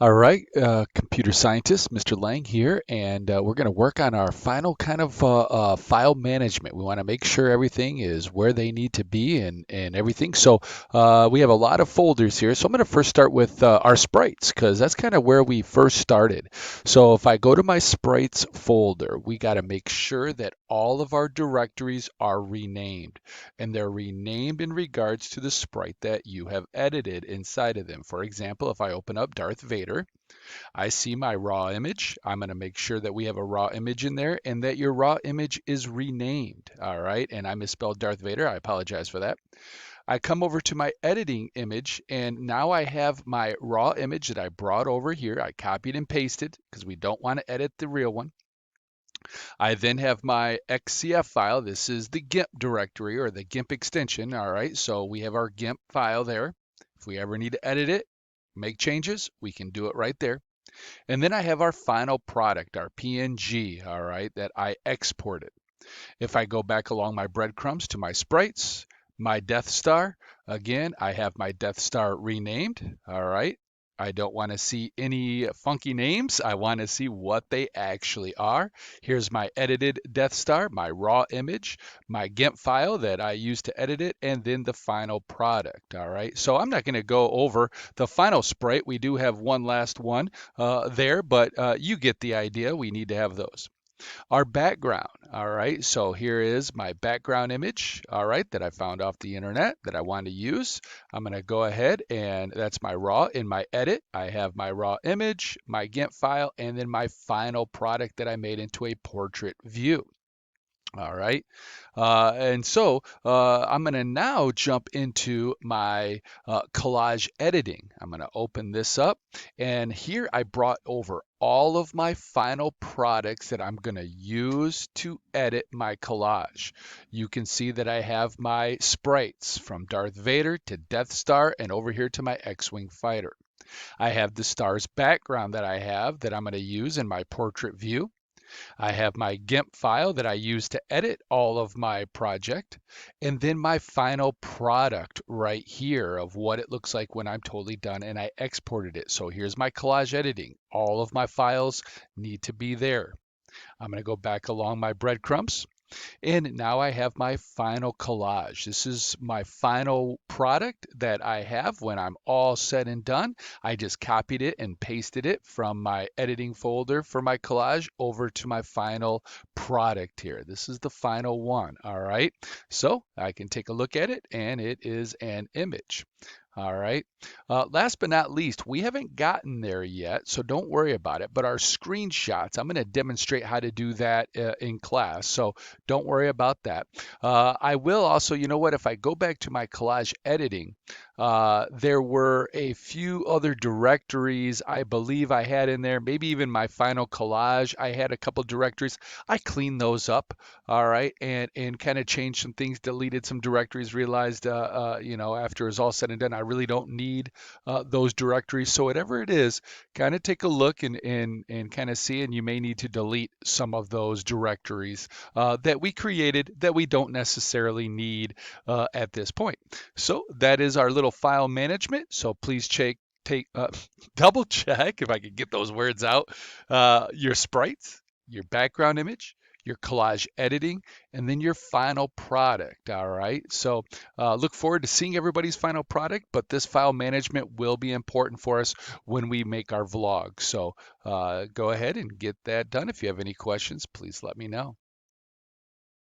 All right, computer scientist, Mr. Lang here, and we're going to work on our final kind of file management. We want to make sure everything is where they need to be and everything. So we have a lot of folders here. So I'm going to first start with our sprites because that's kind of where we first started. So if I go to my sprites folder, we got to make sure that all of our directories are renamed, and they're renamed in regards to the sprite that you have edited inside of them. For example, if I open up Darth Vader, I see my raw image. I'm going to make sure that we have a raw image in there and that your raw image is renamed. All right. And I misspelled Darth Vader. I apologize for that. I come over to my editing image, and now I have my raw image that I brought over here. I copied and pasted because we don't want to edit the real one. I then have my XCF file. This is the GIMP directory or the GIMP extension. All right, so we have our GIMP file there. If we ever need to edit it, make changes, we can do it right there. And then I have our final product, our PNG, all right, that I exported. If I go back along my breadcrumbs to my sprites, my Death Star, again, I have my Death Star renamed, all right. I don't want to see any funky names. I want to see what they actually are. Here's my edited Death Star, my raw image, my GIMP file that I used to edit it, and then the final product. All right. So I'm not going to go over the final sprite. We do have one last one there, but you get the idea. We need to have those. Our background, all right, so here is my background image, all right, that I found off the internet that I want to use. I'm going to go ahead and that's my raw. In my edit, I have my raw image, my GIMP file, and then my final product that I made into a portrait view. All right. I'm going to now jump into my collage editing. I'm going to open this up. And here I brought over all of my final products that I'm going to use to edit my collage. You can see that I have my sprites from Darth Vader to Death Star and over here to my X-Wing fighter. I have the star's background that I have that I'm going to use in my portrait view. I have my GIMP file that I use to edit all of my project, and then my final product right here of what it looks like when I'm totally done and I exported it. So here's my collage editing. All of my files need to be there. I'm going to go back along my breadcrumbs. And now I have my final collage. This is my final product that I have when I'm all said and done. I just copied it and pasted it from my editing folder for my collage over to my final product here. This is the final one. All right. So I can take a look at it and it is an image. All right. Last but not least, we haven't gotten there yet, so don't worry about it. But our screenshots, I'm going to demonstrate how to do that in class. So don't worry about that. I will also, you know what, if I go back to my collage editing, there were a few other directories I believe I had in there, maybe even my final collage. I had a couple directories. I cleaned those up, all right, and kind of changed some things, deleted some directories, realized, after it was all said and done, I really don't need those directories. So whatever it is, kind of take a look and kind of see, and you may need to delete some of those directories that we created that we don't necessarily need at this point. So that is our little file management. So please check take double check if I can get those words out. Your sprites, your background image, your collage editing, and then your final product. All right. So look forward to seeing everybody's final product, but this file management will be important for us when we make our vlog. So go ahead and get that done. If you have any questions, please let me know.